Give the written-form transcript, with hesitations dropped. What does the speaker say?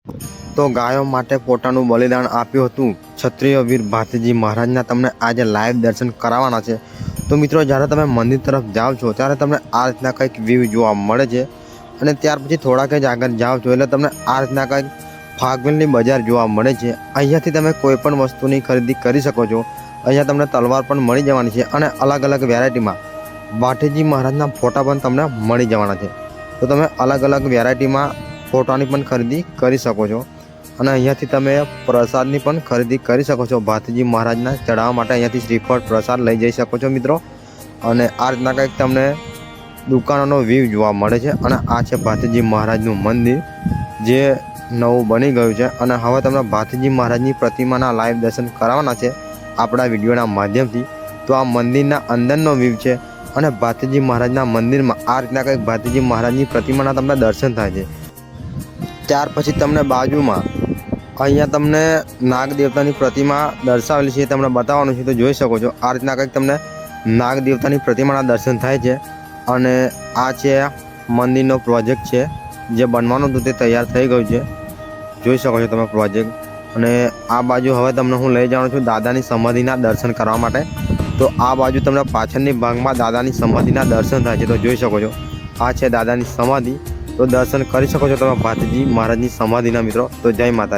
તો ગાયો માટે પોતાનું બલિદાન આપ્યું હતું ક્ષત્રિય વીર ભારતીજી મહારાજના તમને આજે લાઈવ દર્શન કરાવવાના છે। તો મિત્રો, જ્યારે તમે મંદિર તરફ જાઓ છો ત્યારે તમને આ રીતના કંઈક વ્યૂ જોવા મળે છે અને ત્યાર પછી થોડાક જ આગળ જાઓ છો એટલે તમને આ રીતના કંઈક ફાગવેલની બજાર જોવા મળે છે। અહીંયાથી તમે કોઈ પણ વસ્તુની ખરીદી કરી શકો છો। અહીંયા તમને તલવાર પણ મળી જવાની છે અને અલગ અલગ વેરાયટીમાં ભાથીજી મહારાજના ફોટા પણ તમને મળી જવાના છે। તો તમે અલગ અલગ વેરાયટીમાં ફોટાની પણ ખરીદી કરી શકો છો અને અહીંયાથી તમે પ્રસાદની પણ ખરીદી કરી શકો છો। ભાથીજી મહારાજના ચડાવવા માટે અહીંયાથી શ્રીફળ પ્રસાદ લઈ જઈ શકો છો મિત્રો। અને આ રીતના કંઈક તમને દુકાનોનો વ્યૂ જોવા મળે છે અને આ છે ભાથીજી મહારાજનું મંદિર જે નવું બની ગયું છે અને હવે તમને ભાથીજી મહારાજની પ્રતિમાના લાઈવ દર્શન કરાવવાના છે આપણા વિડીયોના માધ્યમથી। તો આ મંદિરના અંદરનો વ્યૂ છે અને ભાથીજી મહારાજના મંદિરમાં આ રીતના કંઈક ભાથીજી મહારાજની પ્રતિમાના તમને દર્શન થાય છે। ત્યાર પછી તમને બાજુમાં અહીંયા તમને નાગ દેવતાની પ્રતિમા દર્શાવેલી છે, તમને બતાવવાનું છે તો જોઈ શકો છો। આ રીતના કંઈક તમને નાગ દેવતાની પ્રતિમાના દર્શન થાય છે અને આ છે મંદિરનો પ્રોજેક્ટ છે જે બનવાનું હતું તે તૈયાર થઈ ગયું છે, જોઈ શકો છો તમે પ્રોજેક્ટ। અને આ બાજુ હવે તમને હું લઈ જવાનો છું દાદાની સમાધિના દર્શન કરવા માટે। તો આ બાજુ તમને પાછળની ભાગમાં દાદાની સમાધિના દર્શન થાય છે, તો જોઈ શકો છો આ છે દાદાની સમાધિ। તો દર્શન કરી શકો છો તમે ભાથીજી મહારાજની સમાધિના મિત્રો। તો જય માતાજી।